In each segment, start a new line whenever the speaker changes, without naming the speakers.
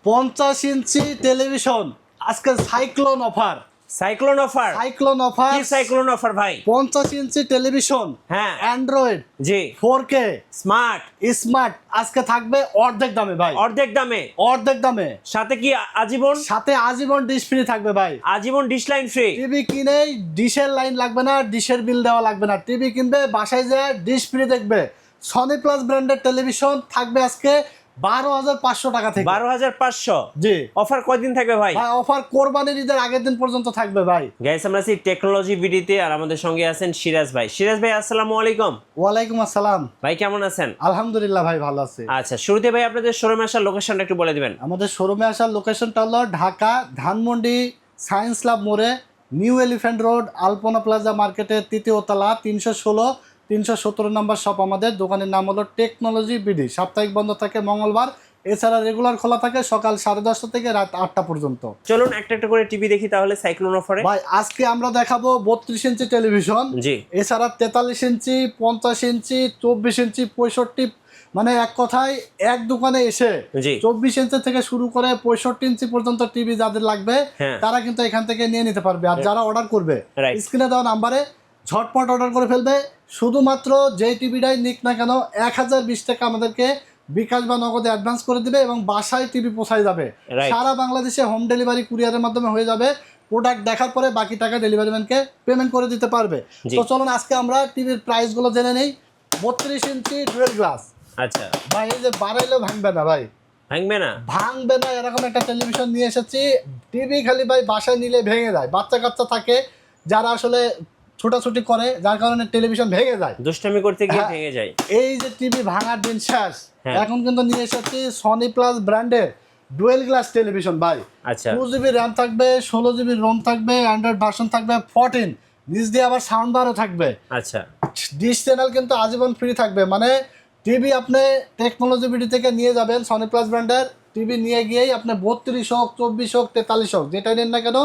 50 ইঞ্চি television আজকে cyclone offer.
Cyclone offer কি cyclone offer ভাই?
50 ইঞ্চি টেলিভিশন,
হ্যাঁ
অ্যান্ড্রয়েড
জি
4K
স্মার্ট
আজকে থাকবে অর্ধেক দামে ভাই।
অর্ধেক দামে
সাথে কি আজীবন ডিশ ফ্রি থাকবে ভাই।
আজীবন ডিশ লাইন ফ্রি।
টিভি কিনেই ডিশের লাইন লাগবে না, ডিশের বিল দেওয়া লাগবে না। টিভি কিনবে, বাসায় যায় ডিশ ফ্রি দেখবে। সনি প্লাস ব্র্যান্ডের টেলিভিশন থাকবে আজকে 12,500 টাকা থেকে।
12,500
জি।
অফার কয়দিন থাকবে ভাই?
অফার কোরবানির ঈদের আগের দিন পর্যন্ত থাকবে ভাই।
গাইস আমরা আছি টেকনোলজি ভিডিওতে, আর আমাদের সঙ্গে আছেন সিরাজ ভাই। সিরাজ ভাই আসসালামু আলাইকুম।
ওয়ালাইকুম আসসালাম
ভাই কেমন আছেন?
আলহামদুলিল্লাহ ভাই ভালো আছি।
আচ্ছা, শুরুতে ভাই আপনাদের শোরুমে আসার লোকেশনটা একটু বলে দিবেন।
আমাদের শোরুমে আসার লোকেশনটা হলো ঢাকা ধানমন্ডি সায়েন্স ল্যাব মোড়ে, নিউ এলিফ্যান্ট রোড, আলপনা প্লাজা মার্কেটের 3য় তলা, 317 নম্বর শপ। আমাদের দোকানের নাম হলো টেকনোলজি বিডি। সাপ্তাহিক বন্ধ থাকে মঙ্গলবার, এছাড়া রেগুলার খোলা থাকে সকাল 10:30 থেকে রাত 8টা পর্যন্ত।
চলুন একটা একটা করে টিভি দেখি তাহলে সাইক্লোন অফারে।
ভাই আজকে আমরা দেখাবো 32 ইঞ্চি টেলিভিশন,
জি
এছাড়া 43 ইঞ্চি, 50 ইঞ্চি, 24 ইঞ্চি, 65, মানে এক কথায় এক দোকানে এসে
জি
24 ইঞ্চি থেকে শুরু করে 65 ইঞ্চি পর্যন্ত টিভি যাদের লাগবে
হ্যাঁ।
তারা কিন্তু এখান থেকে নিয়ে নিতে পারবে। আর যারা অর্ডার করবে
Right.
স্ক্রিনে দেওয়া নাম্বারে ঝটপট অর্ডার করে ফেলবে। শুধুমাত্র যেই টিভিটাই নিক না কেন 1020 টাকা আমাদেরকে বিকাশ বা নগদে অ্যাডভান্স করে দিবে এবং বাসায় টিভি পৌঁছায় যাবে।
Right.
সারা বাংলাদেশে হোম ডেলিভারি কুরিয়ারের মাধ্যমে হয়ে যাবে। প্রোডাক্ট দেখার পরে বাকি টাকা ডেলিভারি ম্যানকে পেমেন্ট করে দিতে পারবে।
জি।
তো চলুন আজকে আমরা টিভির প্রাইসগুলো জেনে নেই। 32 ইঞ্চি ডুয়েল গ্লাস
আচ্ছা,
ভাই, এই যে বাড়াইলেও ভাঙবে না ভাই,
ভাঙবে না
এরকম একটা টেলিভিশন নিয়ে এসেছি। টিভি খালি ভাই বাসায় নিলে ভেঙে যায়। বাচ্চা কাচ্চা থাকে যারা আসলে ছোটাছুটি করে, যার কারণে টেলিভিশন ভেঙে যায়,
দুষ্টামি করতে গিয়ে
হ্যাঁ।
ভেঙে যায়।
এই যে টিভি ভাঙার দিন শেষ।
হ্যাঁ।
এখন কিন্তু নিয়ে এসেছি সনি প্লাস ব্র্যান্ডের ডুয়েল গ্লাস টেলিভিশন ভাই।
আচ্ছা
2GB র্যাম থাকবে, 16GB রোম থাকবে, অ্যান্ড্রয়েড ভার্সন থাকবে 14, নিচ দিয়ে আবার সাউন্ড বারও থাকবে।
আচ্ছা
ডিশ চ্যানেল কিন্তু আজীবন ফ্রি থাকবে। মানে টিভি আপনি টেকনোলজি বিডি থেকে নিয়ে যাবেন, সনি প্লাস ব্র্যান্ডের টিভি নিয়ে গিয়েই আপনি 32 হোক, 24 হোক, 43 হোক, যেটা নেন না কেন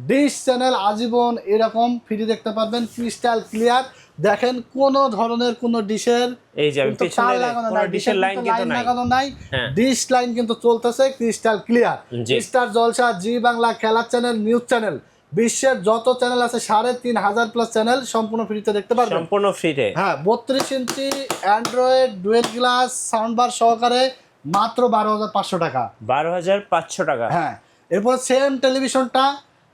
ডিশ চ্যানেল আজীবন এরকম ফ্রি দেখতে পারবেন, ক্রিস্টাল ক্লিয়ার। দেখেন কোনো ধরনের কোনো ডিশের
এই যে আমি পেছনে কোনো ডিশের লাইন কিন্তু নাই। হ্যাঁ।
ডিশ লাইন কিন্তু চলতেছে ক্রিস্টাল ক্লিয়ার।
জি।
স্টার জলসা, জি বাংলা, খেলার চ্যানেল, নিউজ চ্যানেল, বিশ্বের যত চ্যানেল আছে 3,500 প্লাস চ্যানেল সম্পূর্ণ ফ্রিতে দেখতে পারবেন।
সম্পূর্ণ ফ্রিতে।
হ্যাঁ, 32 inch android dual glass sound bar সহকারে মাত্র 12,500 টাকা।
12,500 টাকা।
হ্যাঁ, এরপর সেম টেলিভিশনটা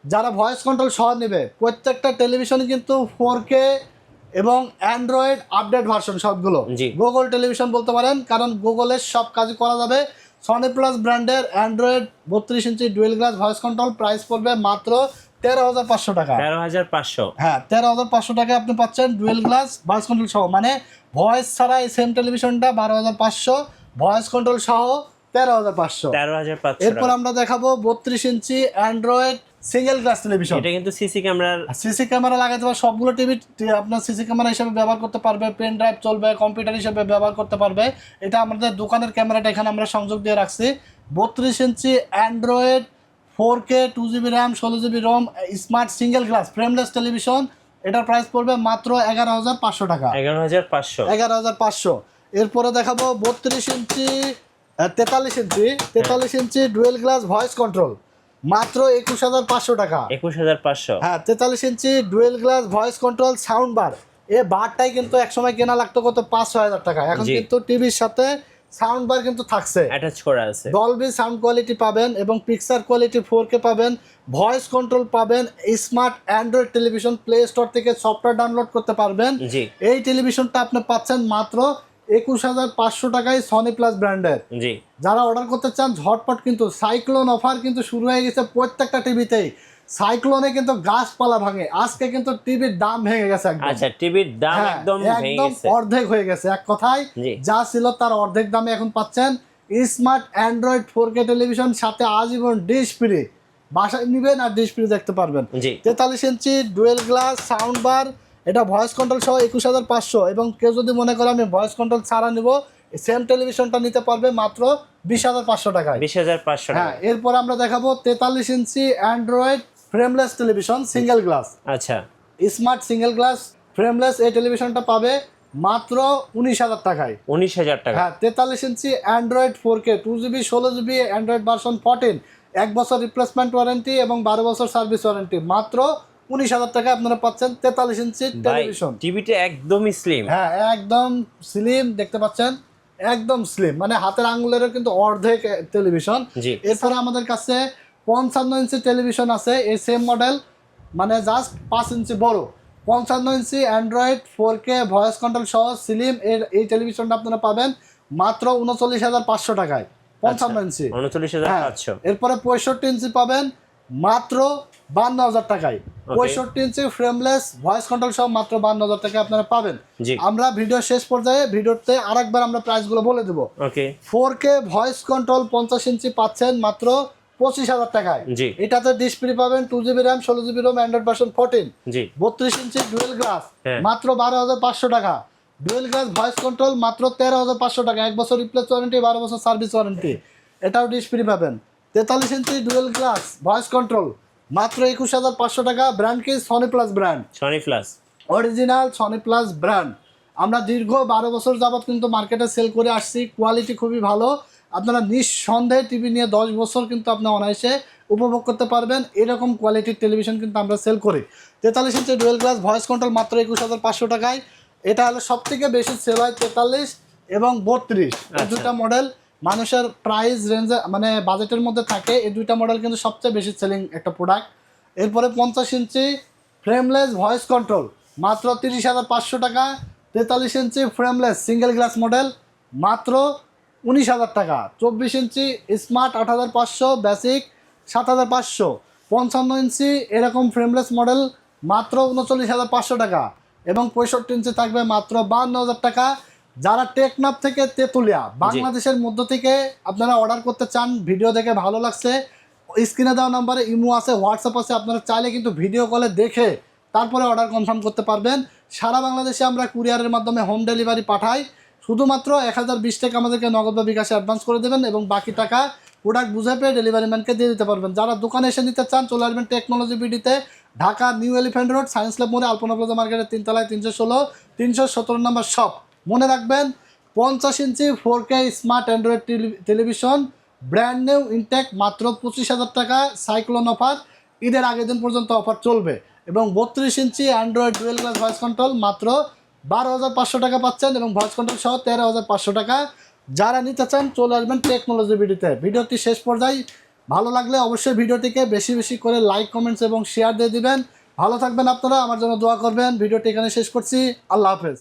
যারা ভয়েস কন্ট্রোল সহ নেবে, প্রত্যেকটা টেলিভিশনে কিন্তু 4K এবং অ্যান্ড্রয়েড আপডেট ভার্সন সবগুলো।
জি।
গুগল টেলিভিশন বলতে পারেন, কারণ গুগলের সব কাজ করা যাবে। সনি প্লাস ব্র্যান্ডের android 32 inch dual glass voice control price পড়বে মাত্র 13,500 টাকা।
13,500।
হ্যাঁ, 13,500 টাকায় আপনি পাচ্ছেন ডুয়েল গ্লাস ভয়েস কন্ট্রোল সহ। মানে ভয়েস ছাড়া এই সেম টেলিভিশনটা 12,500, ভয়েস কন্ট্রোল সহ 13,500।
13,500।
এরপর আমরা দেখাবো 32 inch Android single glass television.
এটা কিন্তু সিসি
ক্যামেরা লাগাতে পারবে। সবগুলো টিভি আপনার সিসি ক্যামেরা হিসেবে ব্যবহার করতে পারবে, পেন ড্রাইভ চলবে, কম্পিউটার হিসেবে ব্যবহার করতে পারবে। এটা আমাদের দোকানের ক্যামেরাটা এখানে আমরা সংযোগ দিয়ে রাখছি। 32 inch android 4K 2GB RAM 16GB ROM smart single glass frameless television. এটার প্রাইস পড়বে মাত্র 11,500 টাকা।
11,500।
এরপরে দেখাবো 43 inch dual glass voice control মাত্র 21,500 টাকা।
21,500।
হ্যাঁ, 43 inch dual glass voice control sound bar. এই বারটাই কিন্তু একসময় কেনা লাগতো কত 5-6 হাজার টাকা। এখন
জি।
কিন্তু টিভির সাথে সাউন্ড বার কিন্তু থাকছে,
অ্যাটাচ করা আছে।
ডলবি সাউন্ড কোয়ালিটি পাবেন এবং পিকচার কোয়ালিটি 4K পাবেন, ভয়েস কন্ট্রোল পাবেন। Smart android television play store থেকে সফটওয়্যার ডাউনলোড করতে পারবেন।
জি
এই টেলিভিশনটা আপনি পাচ্ছেন মাত্র 21,500 টাকায় সনি প্লাস ব্র্যান্ডের।
জি
যারা অর্ডার করতে চান ঝটপট, কিন্তু সাইক্লোন অফার কিন্তু শুরু হয়ে গেছে প্রত্যেকটা টিভিতেই। সাইক্লোনে কিন্তু গাছপালা ভাঙে, আজকে কিন্তু টিভির দাম ভেঙে গেছে একদম।
আচ্ছা, টিভির দাম
হ্যাঁ,
একদম ভেঙে
একদম
গেছে।
অর্ধেক হয়ে গেছে। এক কথায়
জি।
যা ছিল তার অর্ধেক দামে এখন পাচ্ছেন স্মার্ট অ্যান্ড্রয়েড 4K টেলিভিশন, সাথে আজীবন ডিশ ফ্রি। বাসায় নিবেন আর ডিশ ফ্রি দেখতে পারবেন।
জি
43 ইঞ্চি ডুয়েল গ্লাস সাউন্ড বার, এটা ভয়েস কন্ট্রোল সহ 21,500। এবং কেউ যদি মনে করে আমি ভয়েস কন্ট্রোল ছাড়া নিব, সেম টেলিভিশনটা নিতে পারবে মাত্র 20,500 টাকায়।
20,500
হ্যাঁ,
টাকা।
এরপর আমরা দেখাবো 43 inch android frameless television single glass
আচ্ছা
স্মার্ট সিঙ্গেল গ্লাস ফ্রেমলেস। এই টেলিভিশনটা পাবে মাত্র 19,000 টাকায়।
19,000 টাকা।
হ্যাঁ, 43 inch android 4K 2GB 16GB Android version 14, 1 বছর রিপ্লেসমেন্ট ওয়ারেন্টি এবং 12 বছর সার্ভিস ওয়ারেন্টি। মাত্র 19,000 টাকায় আপনারা পাচ্ছেন 43 ইঞ্চি টেলিভিশন।
টিভিটা একদমই স্লিম।
হ্যাঁ, একদম স্লিম দেখতে পাচ্ছেন, একদম স্লিম, মানে হাতের আঙুলেরও কিন্তু অর্ধেক টেলিভিশন।
জি।
এছাড়া আমাদের কাছে 55 ইঞ্চি টেলিভিশন আছে, এই সেম মডেল, মানে জাস্ট 5 ইঞ্চি বড়। 55 ইঞ্চি অ্যান্ড্রয়েড 4K ভয়েস কন্ট্রোল সহ স্লিম এই টেলিভিশনটা আপনারা পাবেন মাত্র 39,500 টাকায়। 55 ইঞ্চি
39,500।
এরপরে 65 ইঞ্চি পাবেন মাত্র 52,000 টাকায়। 65 ইঞ্চি ফ্রেমলেস ভয়েস কন্ট্রোল সহ মাত্র 52,000 টাকায় আপনারা পাবেন।
জি।
আমরা ভিডিও শেষ পর্যায়ে ভিডিওতে আরেকবার আমরা প্রাইসগুলো বলে দেবো।
ওকে।
4K ভয়েস কন্ট্রোল 50 ইঞ্চি পাচ্ছেন মাত্র 25,000 টাকায়।
জি।
এটাতে ডিসপ্লে পাবেন 2GB RAM 16GB Rome Android version 14।
জি।
32 ইঞ্চি ডুয়েল গ্লাস
হ্যাঁ।
মাত্র 12,500 টাকা। ডুয়েল গ্লাস ভয়েস কন্ট্রোল মাত্র 13,500 টাকা, 1 বছর রিপ্লেস ওয়ারেন্টি, 12 বছর সার্ভিস ওয়ারেন্টি। এটাও ডিসপ্লে পাবেন। 43 inch dual glass voice control মাত্র 21,500 টাকা। ব্র্যান্ড কি? Sony plus brand,
Sony plus
original Sony plus brand. আমরা দীর্ঘ 12 বছর যাবত কিন্তু মার্কেটে সেল করে আসছি, কোয়ালিটি খুবই ভালো। আপনারা নিঃসন্দেহে টিভি নিয়ে 10 বছর কিন্তু আপনি অনায়াসে উপভোগ করতে পারবেন, এরকম কোয়ালিটির টেলিভিশন কিন্তু আমরা সেল করি। 43 inch dual glass voice control মাত্র 21,500 টাকায়। এটা হলো সব থেকে বেশি সেল হয় 43 এবং 32, এই দুটা মডেল মানুষের প্রাইস রেঞ্জে মানে বাজেটের মধ্যে থাকে। এই দুইটা মডেল কিন্তু সবচেয়ে বেশি সেলিং একটা প্রোডাক্ট। এরপরে 50 ইঞ্চি ফ্রেমলেস ভয়েস কন্ট্রোল মাত্র 30,500 টাকা। 43 ইঞ্চি ফ্রেমলেস সিঙ্গেল গ্লাস মডেল মাত্র 19,000 টাকা। 24 ইঞ্চি স্মার্ট 8,500, বেসিক 7,500। 55 ইঞ্চি এরকম ফ্রেমলেস মডেল মাত্র 39,500 টাকা এবং 65 ইঞ্চি থাকবে মাত্র 52,000 টাকা। যারা টেকনাফ থেকে তেতুলিয়া বাংলাদেশের মধ্য থেকে আপনারা অর্ডার করতে চান, ভিডিও দেখে ভালো লাগছে, স্ক্রিনে দেওয়া নাম্বারে ইমো আছে, হোয়াটসঅ্যাপ আছে, আপনারা চাইলে কিন্তু ভিডিও কলে দেখে তারপরে অর্ডার কনফার্ম করতে পারবেন। সারা বাংলাদেশে আমরা কুরিয়ারের মাধ্যমে হোম ডেলিভারি পাঠাই। শুধুমাত্র 1,020 টাকা আমাদেরকে নগদ বা বিকাশে অ্যাডভান্স করে দেবেন এবং বাকি টাকা প্রোডাক্ট বুঝে পেয়ে ডেলিভারি ম্যানকে দিয়ে দিতে পারবেন। যারা দোকানে এসে নিতে চান চলে আসবেন টেকনোলজি বিডিতে, Dhaka new elephant road, science lab মোড়ে, আলপনা প্লাজা মার্কেটের 3 তলায় 316 317 নম্বর শপ। মনে রাখবেন 50 inch 4K smart android television brand new Intech মাত্র 25,000 টাকা। সাইক্লোন অফার, ঈদের আগের দিন পর্যন্ত অফার চলবে। এবং 32 inch android dual glass voice control মাত্র 12,500 টাকা পাচ্ছেন এবং ভয়েস কন্ট্রোল সহ 13,500 টাকা। যারা নিতে চান চলে আসবেন টেকনোলজি বিডিতে। ভিডিওটি শেষ পর্যায়ে ভালো লাগলে অবশ্যই ভিডিওটিকে বেশি বেশি করে লাইক, কমেন্টস এবং শেয়ার দিয়ে দিবেন। ভালো থাকবেন আপনারা, আমার জন্য দোয়া করবেন। ভিডিওটি এখানে শেষ করছি, আল্লাহ হাফেজ।